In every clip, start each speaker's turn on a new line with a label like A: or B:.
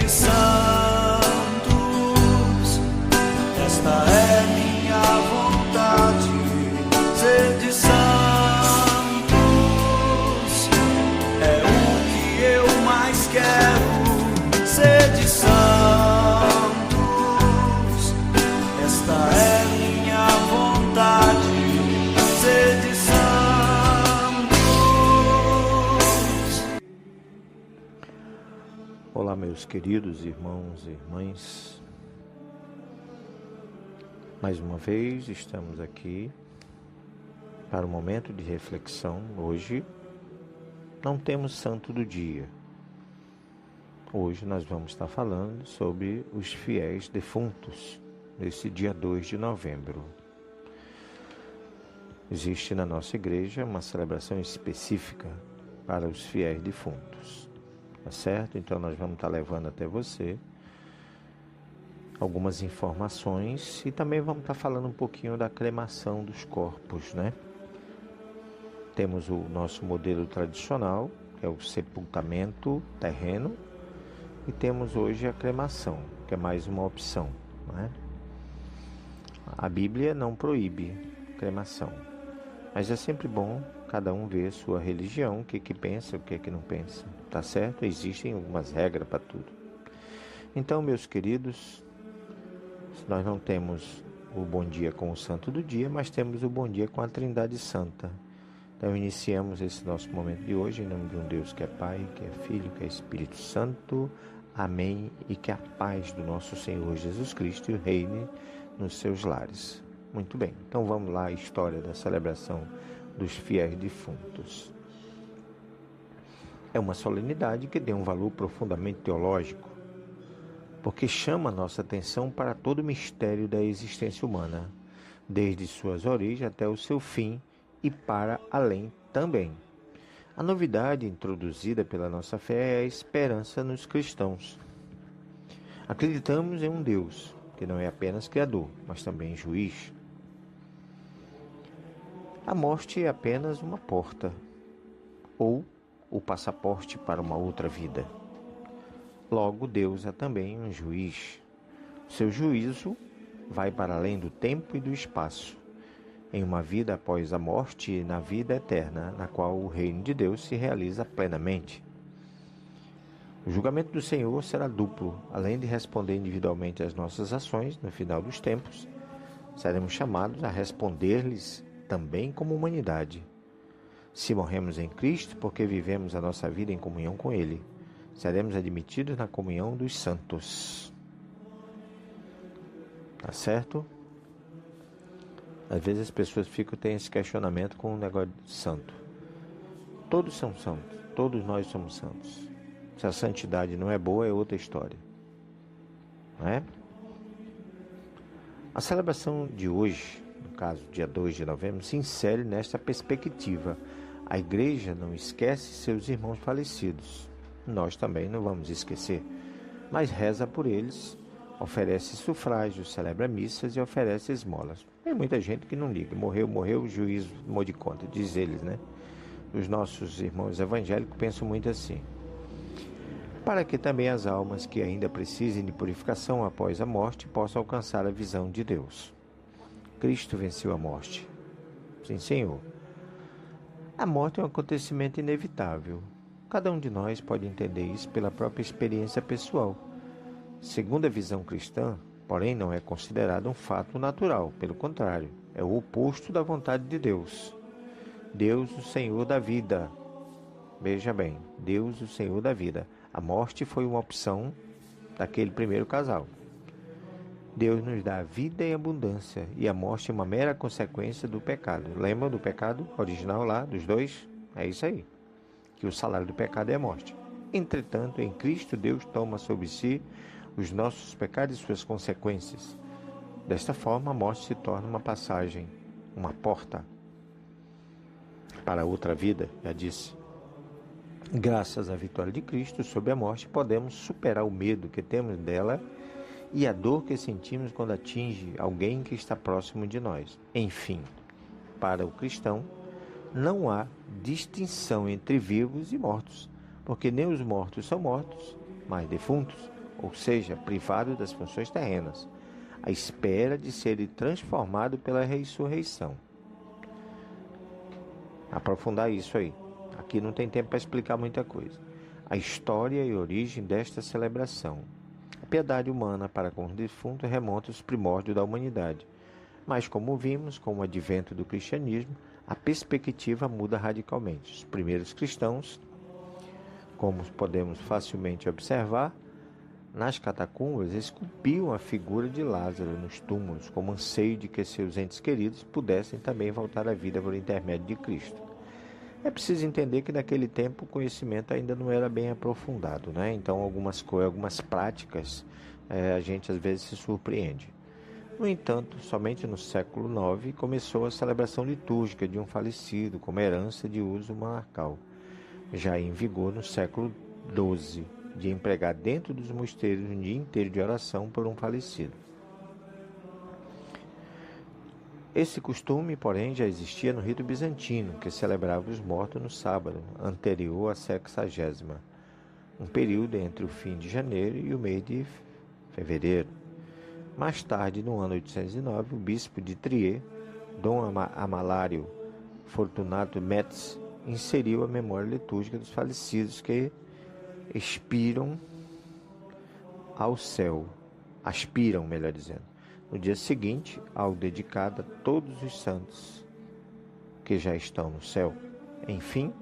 A: de santos, esta é minha vontade. Ser de santos é o que eu mais quero. Ser de santos, esta é minha vontade. Ser de santos.
B: Olá, meus queridos irmãos e irmãs. Mais uma vez estamos aqui para um momento de reflexão. Hoje não temos santo do dia. Hoje nós vamos estar falando sobre os fiéis defuntos, nesse dia 2 de novembro. Existe na nossa igreja uma celebração específica para os fiéis defuntos, tá certo? Então nós vamos estar levando até você algumas informações e também vamos estar falando um pouquinho da cremação dos corpos, né? Temos o nosso modelo tradicional, que é o sepultamento terreno, e temos hoje a cremação, que é mais uma opção, né? A Bíblia não proíbe cremação, mas é sempre bom cada um ver sua religião, o que pensa, o que não pensa, tá certo? Existem algumas regras para tudo. Então, meus queridos, nós não temos o bom dia com o santo do dia, mas temos o bom dia com a Trindade Santa. Então, iniciamos esse nosso momento de hoje em nome de um Deus que é Pai, que é Filho, que é Espírito Santo. Amém. E que a paz do nosso Senhor Jesus Cristo reine nos seus lares. Muito bem, então vamos lá à história da celebração dos fiéis defuntos. É uma solenidade que tem um valor profundamente teológico, porque chama a nossa atenção para todo o mistério da existência humana, desde suas origens até o seu fim e para além também. A novidade introduzida pela nossa fé é a esperança nos cristãos. Acreditamos em um Deus que não é apenas Criador, mas também juiz. A morte é apenas uma porta, ou o passaporte para uma outra vida. Logo, Deus é também um juiz. Seu juízo vai para além do tempo e do espaço, em uma vida após a morte e na vida eterna, na qual o reino de Deus se realiza plenamente. O julgamento do Senhor será duplo. Além de responder individualmente às nossas ações, no final dos tempos, seremos chamados a responder-lhes também como humanidade. Se morremos em Cristo, porque vivemos a nossa vida em comunhão com Ele, seremos admitidos na comunhão dos santos. Tá certo? Às vezes as pessoas têm esse questionamento com o negócio de santo. Todos são santos, todos nós somos santos. Se a santidade não é boa, é outra história. Não é? A celebração de hoje, no caso, dia 2 de novembro, se insere nesta perspectiva. A igreja não esquece seus irmãos falecidos. Nós também não vamos esquecer, mas reza por eles, oferece sufrágios, celebra missas e oferece esmolas. Tem muita gente que não liga. Morreu, o juízo tomou de conta, diz eles, né? Os nossos irmãos evangélicos pensam muito assim. Para que também as almas que ainda precisem de purificação após a morte possam alcançar a visão de Deus. Cristo venceu a morte. Sim, Senhor. A morte é um acontecimento inevitável. Cada um de nós pode entender isso pela própria experiência pessoal. Segundo a visão cristã, porém, não é considerado um fato natural. Pelo contrário, é o oposto da vontade de Deus. Deus, o Senhor da vida. Veja bem, Deus, o Senhor da vida. A morte foi uma opção daquele primeiro casal. Deus nos dá vida em abundância e a morte é uma mera consequência do pecado. Lembra do pecado original lá, dos dois? É isso aí, que o salário do pecado é a morte. Entretanto, em Cristo, Deus toma sobre si os nossos pecados e suas consequências. Desta forma, a morte se torna uma passagem, uma porta para outra vida, já disse. Graças à vitória de Cristo sobre a morte, podemos superar o medo que temos dela e a dor que sentimos quando atinge alguém que está próximo de nós. Enfim, para o cristão, não há distinção entre vivos e mortos, porque nem os mortos são mortos, mas defuntos, ou seja, privado das funções terrenas, à espera de ser transformado pela ressurreição. Aprofundar isso aí. Aqui não tem tempo para explicar muita coisa. A história e origem desta celebração. A piedade humana para com os defuntos remonta aos primórdios da humanidade. Mas, como vimos, com o advento do cristianismo, a perspectiva muda radicalmente. Os primeiros cristãos, como podemos facilmente observar, nas catacumbas esculpiam a figura de Lázaro nos túmulos, como anseio de que seus entes queridos pudessem também voltar à vida por intermédio de Cristo. É preciso entender que naquele tempo o conhecimento ainda não era bem aprofundado, né? Então algumas práticas a gente às vezes se surpreende. No entanto, somente no século IX começou a celebração litúrgica de um falecido como herança de uso monarcal, já em vigor no século XII, de empregar dentro dos mosteiros um dia inteiro de oração por um falecido. Esse costume, porém, já existia no rito bizantino, que celebrava os mortos no sábado, anterior à sexagésima, um período entre o fim de janeiro e o mês de fevereiro. Mais tarde, no ano 809, o bispo de Trier, Dom Amalário Fortunato Metz, inseriu a memória litúrgica dos falecidos que aspiram, melhor dizendo, no dia seguinte, algo dedicado a todos os santos que já estão no céu. Enfim,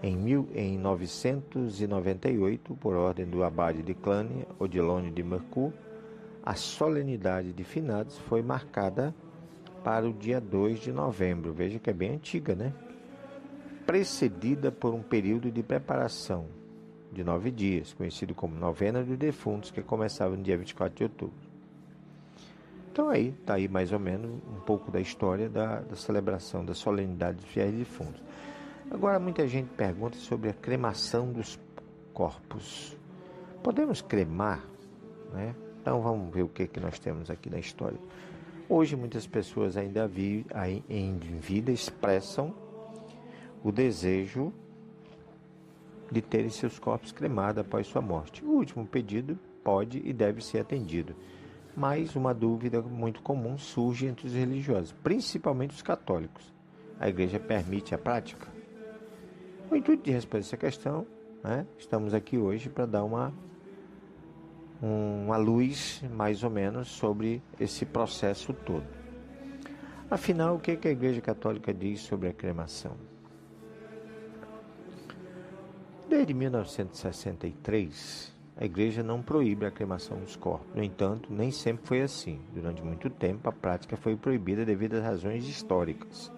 B: em 998, por ordem do abade de Clane, Odilone de Mercourt, a solenidade de finados foi marcada para o dia 2 de novembro. Veja que é bem antiga, né? Precedida por um período de preparação de 9 dias, conhecido como Novena dos Defuntos, que começava no dia 24 de outubro. Então aí, está aí mais ou menos um pouco da história da celebração da solenidade dos fiéis defuntos. Agora muita gente pergunta sobre a cremação dos corpos. Podemos cremar, né? Então vamos ver o que nós temos aqui na história. Hoje muitas pessoas ainda em vida expressam o desejo de terem seus corpos cremados após sua morte. O último pedido pode e deve ser atendido. Mas uma dúvida muito comum surge entre os religiosos, principalmente os católicos. A igreja permite a prática? O intuito de responder essa questão, né, estamos aqui hoje para dar uma luz, mais ou menos, sobre esse processo todo. Afinal, o que a Igreja Católica diz sobre a cremação? Desde 1963, a Igreja não proíbe a cremação dos corpos. No entanto, nem sempre foi assim. Durante muito tempo, a prática foi proibida devido às razões históricas.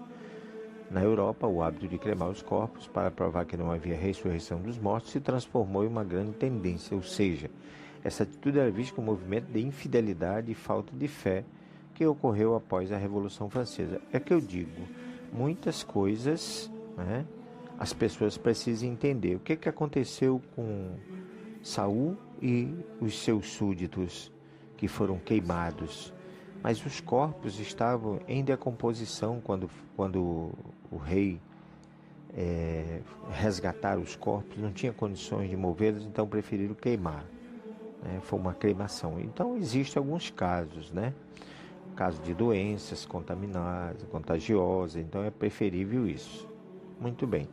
B: Na Europa, o hábito de cremar os corpos para provar que não havia ressurreição dos mortos se transformou em uma grande tendência, ou seja, essa atitude era vista como um movimento de infidelidade e falta de fé que ocorreu após a Revolução Francesa. É que eu digo, muitas coisas, né, as pessoas precisam entender. O que aconteceu com Saul e os seus súditos que foram queimados? Mas os corpos estavam em decomposição quando o rei resgatar os corpos, não tinha condições de movê-los, então preferiram queimar. Foi uma cremação. Então existem alguns casos, né? Caso de doenças contaminadas, contagiosas, então é preferível isso. Muito bem.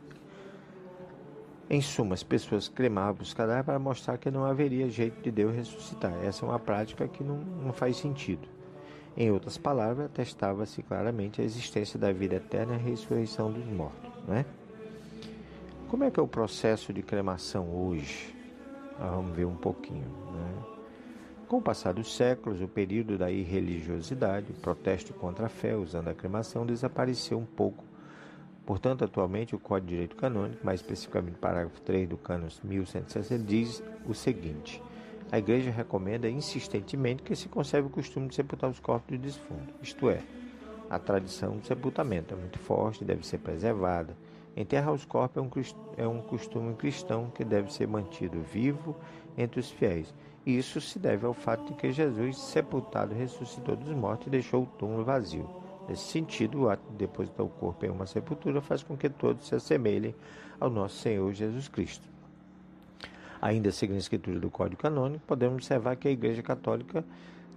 B: Em suma, as pessoas cremavam os cadáveres para mostrar que não haveria jeito de Deus ressuscitar. Essa é uma prática que não faz sentido. Em outras palavras, atestava-se claramente a existência da vida eterna e a ressurreição dos mortos, né? Como é que é o processo de cremação hoje? Vamos ver um pouquinho, né? Com o passar dos séculos, o período da irreligiosidade, o protesto contra a fé usando a cremação, desapareceu um pouco. Portanto, atualmente, o Código de Direito Canônico, mais especificamente o parágrafo 3 do Cânon 1160, diz o seguinte: a Igreja recomenda insistentemente que se conserve o costume de sepultar os corpos dos defuntos, isto é, a tradição do sepultamento é muito forte e deve ser preservada. Enterrar os corpos é um costume cristão que deve ser mantido vivo entre os fiéis. E isso se deve ao fato de que Jesus, sepultado, ressuscitou dos mortos e deixou o túmulo vazio. Nesse sentido, o ato de depositar o corpo em uma sepultura faz com que todos se assemelhem ao nosso Senhor Jesus Cristo. Ainda seguindo a escritura do Código Canônico, podemos observar que a Igreja Católica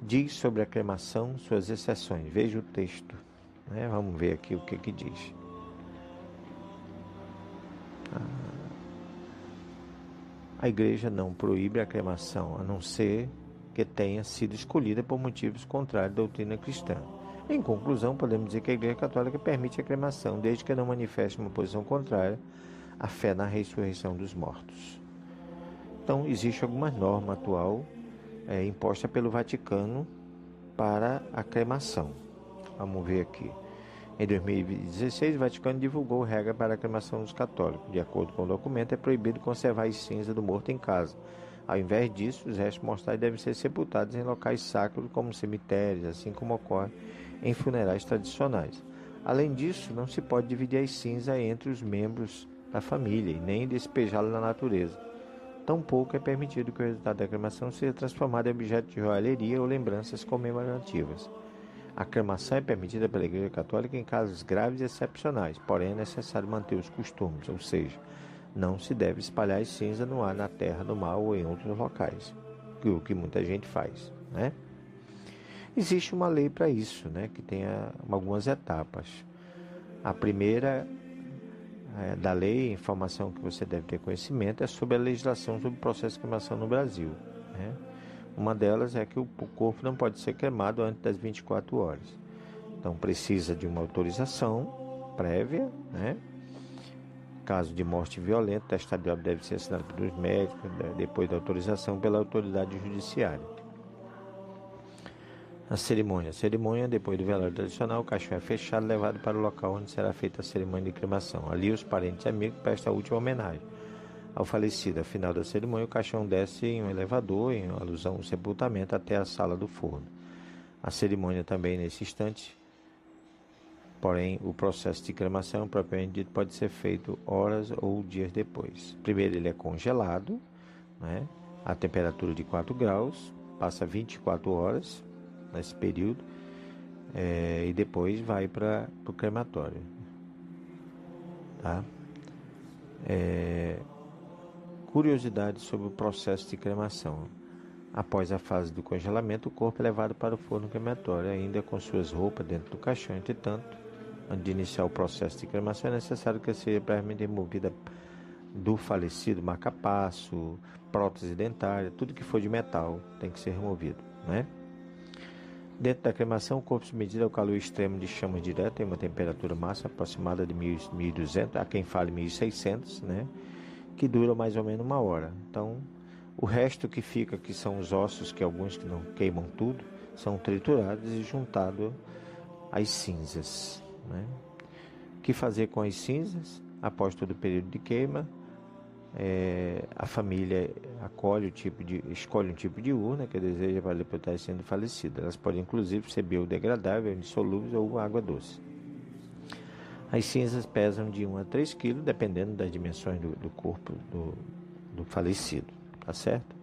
B: diz sobre a cremação suas exceções. Veja o texto, né? Vamos ver aqui o que diz. A Igreja não proíbe a cremação, a não ser que tenha sido escolhida por motivos contrários à doutrina cristã. Em conclusão, podemos dizer que a Igreja Católica permite a cremação, desde que não manifeste uma posição contrária à fé na ressurreição dos mortos. Então, existe alguma norma atual imposta pelo Vaticano para a cremação. Vamos ver aqui. Em 2016, o Vaticano divulgou regra para a cremação dos católicos. De acordo com o documento, é proibido conservar as cinzas do morto em casa. Ao invés disso, os restos mortais devem ser sepultados em locais sacros, como cemitérios, assim como ocorre em funerais tradicionais. Além disso, não se pode dividir as cinzas entre os membros da família e nem despejá-las na natureza. Tampouco é permitido que o resultado da cremação seja transformado em objeto de joalheria ou lembranças comemorativas. A cremação é permitida pela Igreja Católica em casos graves e excepcionais, porém é necessário manter os costumes, ou seja, não se deve espalhar as cinzas no ar, na terra, no mar ou em outros locais, o que muita gente faz, né? Existe uma lei para isso, né, que tem algumas etapas. A primeira da lei, informação que você deve ter conhecimento, é sobre a legislação sobre o processo de cremação no Brasil, né? Uma delas é que o corpo não pode ser cremado antes das 24 horas. Então, precisa de uma autorização prévia, né? Caso de morte violenta, o testado de óbito deve ser assinado pelos médicos, depois da autorização pela autoridade judiciária. A cerimônia, depois do velório tradicional, o caixão é fechado e levado para o local onde será feita a cerimônia de cremação. Ali, os parentes e amigos prestam a última homenagem ao falecido. Ao final da cerimônia, o caixão desce em um elevador, em alusão ao sepultamento, até a sala do forno. A cerimônia também nesse instante, porém, o processo de cremação, propriamente dito, pode ser feito horas ou dias depois. Primeiro ele é congelado, né, a temperatura de 4 graus, passa 24 horas nesse período, e depois vai para o crematório. Tá? Curiosidades sobre o processo de cremação. Após a fase do congelamento, o corpo é levado para o forno crematório, ainda com suas roupas dentro do caixão. Entretanto, antes de iniciar o processo de cremação, é necessário que seja previamente removida do falecido marca-passo, prótese dentária, tudo que for de metal tem que ser removido, né? Dentro da cremação, o corpo submetido ao calor extremo de chama direta em uma temperatura máxima aproximada de 1.200, há quem fale 1.600, né? Que dura mais ou menos 1 hora. Então, o resto que fica, que são os ossos, que alguns que não queimam tudo, são triturados e juntados às cinzas, né? O que fazer com as cinzas? Após todo o período de queima, a família escolhe um tipo de urna que deseja para depositar sendo falecido. Elas podem inclusive ser biodegradáveis, insolúveis ou água doce. As cinzas pesam de 1 a 3 kg, dependendo das dimensões do corpo do falecido, tá certo?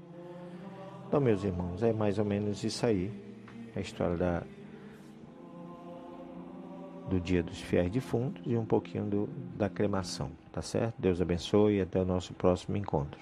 B: Então, meus irmãos, é mais ou menos isso aí, a história do Dia dos Fiéis Defuntos e um pouquinho da cremação, tá certo? Deus abençoe e até o nosso próximo encontro.